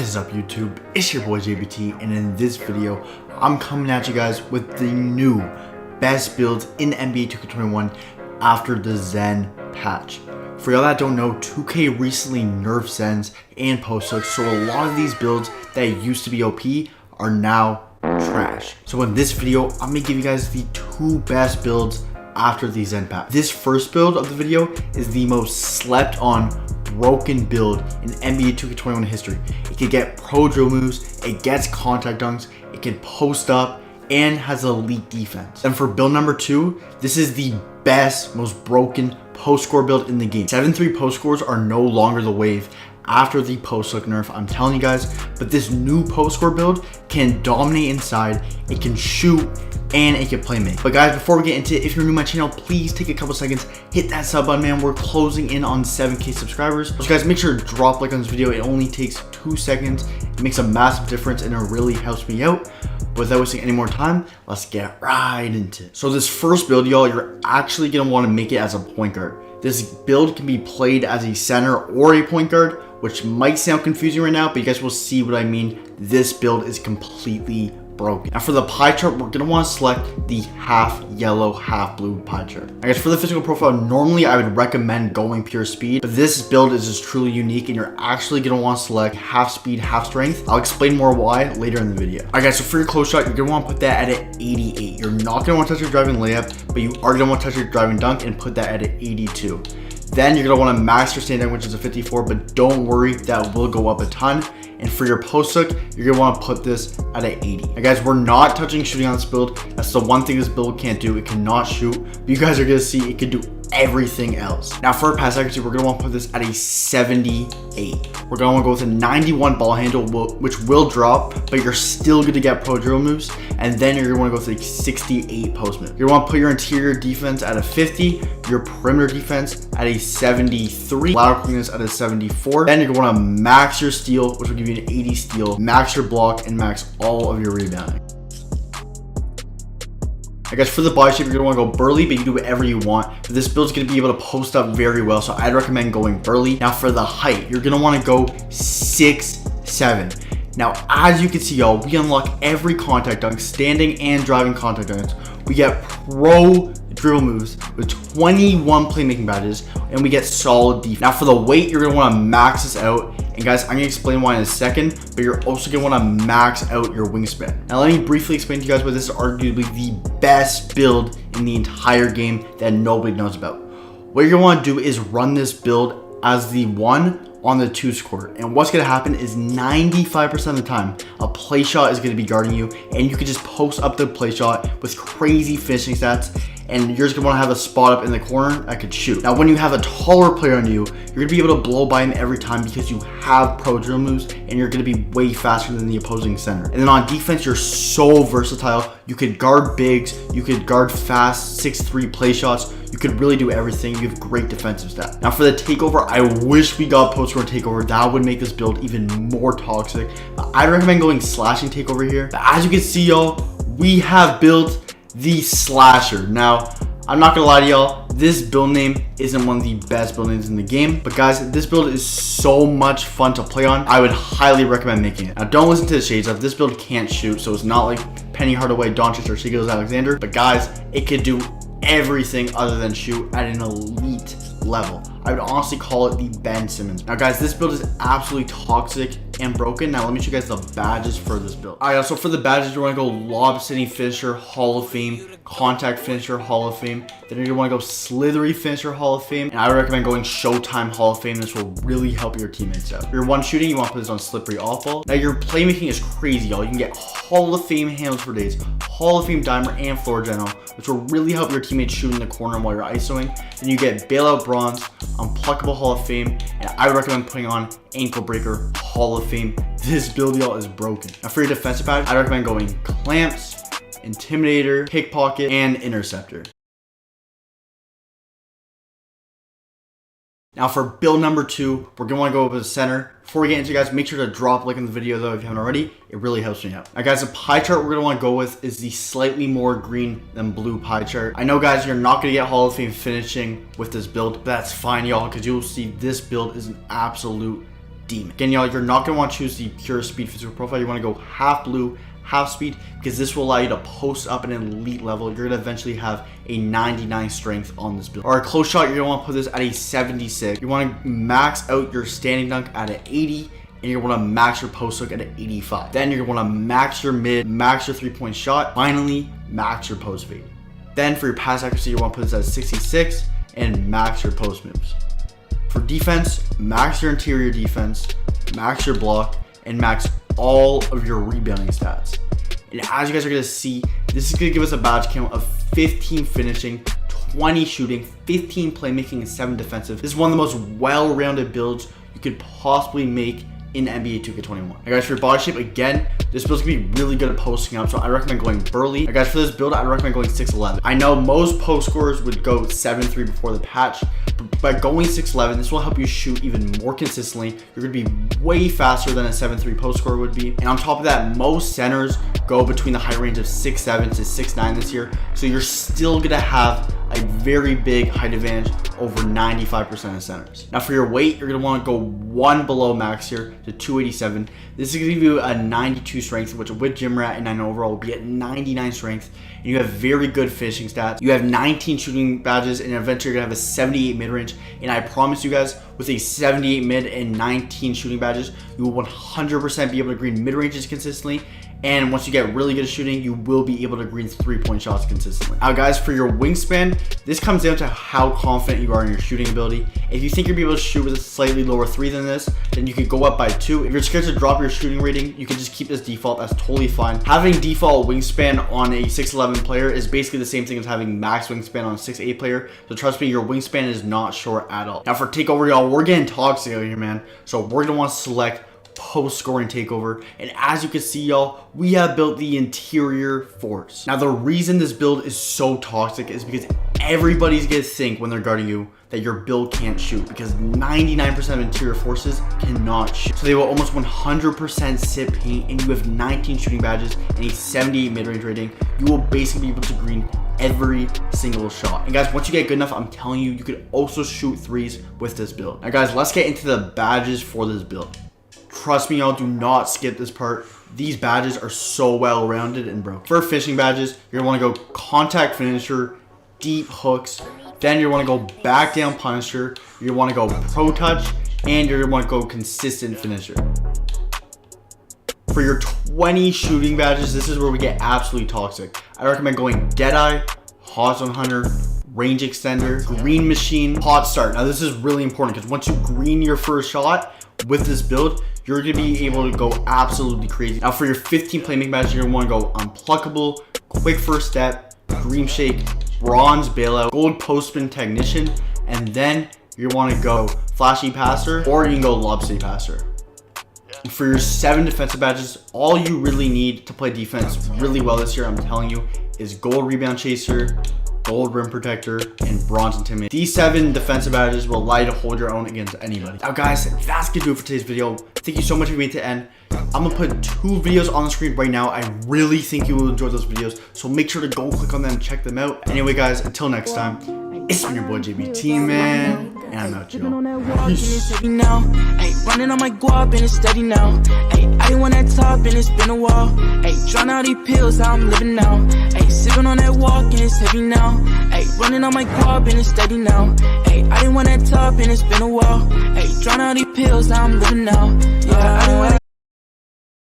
What is up YouTube? It's your boy JBT, and in this video I'm coming at you guys with the new best builds in NBA2K21 after the ZEN patch. For y'all that don't know, 2K recently nerfed ZENs and post-hooks, so a lot of these builds that used to be OP are now trash. So in this video, I'm gonna give you guys the two best builds after the ZEN patch. This first build of the video is the most slept on broken build in NBA 2K21 history. It can get pro drill moves, it gets contact dunks, it can post up, and has elite defense. And for build number two, this is the best, most broken post score build in the game. 7-3 post scores are no longer the wave after the post hook nerf, I'm telling you guys, but this new post score build can dominate inside, it can shoot, and it can play make. But guys, before we get into it, if you're new to my channel, please take a couple seconds, hit that sub button, man. We're closing in on 7K subscribers. So guys, make sure to drop a like on this video. It only takes 2 seconds. It makes a massive difference and it really helps me out. But without wasting any more time, let's get right into it. So this first build, y'all, you're actually gonna want to make it as a point guard. This build can be played as a center or a point guard, which might sound confusing right now, but you guys will see what I mean. This build is completely broken. Now for the pie chart, we're gonna want to select the half yellow, half blue pie chart. I guess for the physical profile, normally I would recommend going pure speed, but this build is just truly unique and you're actually gonna want to select half speed, half strength. I'll explain more why later in the video. Alright guys, so for your close shot, you're gonna want to put that at an 88. You're not gonna want to touch your driving layup, but you are gonna want to touch your driving dunk and put that at an 82. Then you're gonna want to max your stand down, which is a 54, but don't worry, that will go up a ton. And for your post hook, you're gonna want to put this at an 80. Now guys, we're not touching shooting on this build. That's the one thing this build can't do. It cannot shoot, but you guys are gonna see it can do everything else. Now for pass accuracy, we're gonna want to put this at a 78. We're gonna want to go with a 91 ball handle, which will drop, but you're still gonna get pro drill moves. And then you're gonna want to go with a 68 post move. You're gonna want to put your interior defense at a 50, your perimeter defense at a 73, lateral quickness at a 74. Then you're gonna want to max your steal, which will give you an 80 steal, max your block, and max all of your rebounding. I guess for the body shape, you're gonna want to go burly, but you can do whatever you want. But this build's gonna be able to post up very well, so I'd recommend going burly. Now for the height, you're gonna want to go 6'7". Now, as you can see, y'all, we unlock every contact dunk, standing and driving contact dunks. We get pro drill moves with 21 playmaking badges, and we get solid defense. Now for the weight, you're gonna want to max this out. And guys, I'm gonna explain why in a second, but you're also gonna want to max out your wingspan. Now let me briefly explain to you guys why this is arguably the best build in the entire game that nobody knows about. What you're gonna want to do is run this build as the 1 on the 2 score, and what's gonna happen is 95% of the time a play shot is gonna be guarding you, and you can just post up the play shot with crazy finishing stats, and you're just gonna want to have a spot up in the corner that could shoot. Now when you have a taller player on you, you're gonna be able to blow by him every time because you have pro drill moves and you're gonna be way faster than the opposing center. And then on defense, you're so versatile. You could guard bigs, you could guard fast 6'3" play shots. You could really do everything. You have great defensive stats. Now for the takeover, I wish we got post score takeover. That would make this build even more toxic. I'd recommend going slashing takeover here. But as you can see, y'all, we have built the slasher. Now, I'm not gonna lie to y'all, this build name isn't one of the best build names in the game, but guys, this build is so much fun to play on. I would highly recommend making it. Now, don't listen to the shades of this build can't shoot, so it's not like Penny Hardaway, Doncic, or Shai Gilgeous-Alexander, but guys, it could do everything other than shoot at an elite level. I would honestly call it the Ben Simmons. Now guys, this build is absolutely toxic and broken. Now let me show you guys the badges for this build. Alright, so for the badges, you want to go lob sitting finisher, Hall of Fame, contact finisher, Hall of Fame. Then you're going to want to go slithery finisher, Hall of Fame. And I would recommend going Showtime Hall of Fame. This will really help your teammates out. Your one shooting, you want to put this on slippery off ball. Now your playmaking is crazy, y'all. You can get Hall of Fame handles for days, Hall of Fame dimer, and floor general, which will really help your teammates shoot in the corner while you're isoing. Then you get bailout bronze, unpluckable Hall of Fame, and I would recommend putting on ankle breaker Hall of Fame. This build, y'all, is broken. Now for your defensive badge, I recommend going clamps, intimidator, pickpocket, and interceptor. Now for build number 2, we're gonna want to go over the center. Before we get into it, guys, make sure to drop a like in the video though if you haven't already. It really helps me out. Now guys, the pie chart we're gonna want to go with is the slightly more green than blue pie chart. I know guys, you're not gonna get Hall of Fame finishing with this build, but that's fine, y'all, because you'll see this build is an absolute demon. Again, y'all, you're not going to want to choose the pure speed physical profile. You want to go half blue, half speed, because this will allow you to post up an elite level. You're going to eventually have a 99 strength on this build. Or a close shot, you're going to want to put this at a 76. You want to max out your standing dunk at an 80. And you're going to max your post hook at an 85. Then you're going to max your mid, max your 3-point shot. Finally, max your post fade. Then for your pass accuracy, you want to put this at 66 and max your post moves. For defense, max your interior defense, max your block, and max all of your rebounding stats. And as you guys are going to see, this is going to give us a badge count of 15 finishing, 20 shooting, 15 playmaking, and 7 defensive. This is one of the most well-rounded builds you could possibly make in NBA 2K21. Now guys, for your body shape, again, this build's gonna be really good at posting up, so I recommend going burly. Now guys, for this build, I recommend going 6'11". I know most post scorers would go 7'3" before the patch, but by going 6'11", this will help you shoot even more consistently. You're gonna be way faster than a 7'3" post scorer would be. And on top of that, most centers go between the height range of 6'7" to 6'9" this year, so you're still gonna have a very big height advantage over 95% of centers. Now for your weight, you're gonna wanna go one below max here to 287. This is gonna give you a 92 strength, which with gym rat and 9 overall will be at 99 strength. And you have very good finishing stats. You have 19 shooting badges, and eventually you're gonna have a 78 mid-range. And I promise you guys, with a 78 mid and 19 shooting badges, you will 100% be able to green mid-ranges consistently. And once you get really good at shooting, you will be able to green 3-point shots consistently. Now guys, for your wingspan, this comes down to how confident you are in your shooting ability. If you think you'll be able to shoot with a slightly lower 3 than this, then you could go up by 2. If you're scared to drop your shooting rating, you can just keep this default. That's totally fine. Having default wingspan on a 6'11" player is basically the same thing as having max wingspan on a 6'8" player. So trust me, your wingspan is not short at all. Now for takeover, y'all, we're getting toxic out here, man. So we're gonna want to select post scoring takeover, and as you can see, y'all, we have built the interior force. Now the reason this build is so toxic is because everybody's gonna think when they're guarding you that your build can't shoot, because 99% of interior forces cannot shoot. So they will almost 100% sit paint, and you have 19 shooting badges and a 78 mid-range rating. You will basically be able to green every single shot. And guys, once you get good enough, I'm telling you, you could also shoot threes with this build. Now guys, let's get into the badges for this build. Trust me, y'all, do not skip this part. These badges are so well rounded and broken. For finishing badges, you're gonna wanna go contact finisher, deep hooks, then you're gonna go back down punisher, you wanna go pro touch, and you're gonna wanna go consistent finisher. For your 20 shooting badges, this is where we get absolutely toxic. I recommend going Deadeye, Hot Zone Hunter, Range Extender, Green Machine, Hot Start. Now this is really important because once you green your first shot with this build, you're gonna be able to go absolutely crazy. Now for your 15 playmaking badges, you're gonna wanna go Unpluckable, Quick First Step, Dream Shake, Bronze Bailout, Gold Postman Technician, and then you wanna go Flashy Passer, or you can go Lob City Passer. For your 7 defensive badges, all you really need to play defense really well this year, I'm telling you, is Gold Rebound Chaser, Gold Rim Protector, and Bronze Intimidate. These 7 defensive badges will allow you to hold your own against anybody. Now guys, that's gonna do it for today's video. Thank you so much for being to the end. I'm gonna put 2 videos on the screen right now. I really think you will enjoy those videos, so make sure to go click on them and check them out. Anyway guys, until next time, it's been your boy JBT, man, and I'm out, y'all. Peace. Running on my guap and it's steady now. Ay, I didn't want that top and it's been a while. Ay, trying out these pills, how I'm living now. Ay, sipping on that walk and it's heavy now. Ay, running on my guap and it's steady now. Ay, I didn't want that top and it's been a while. Ay, trying out these pills, how I'm living now. Yeah, I didn't want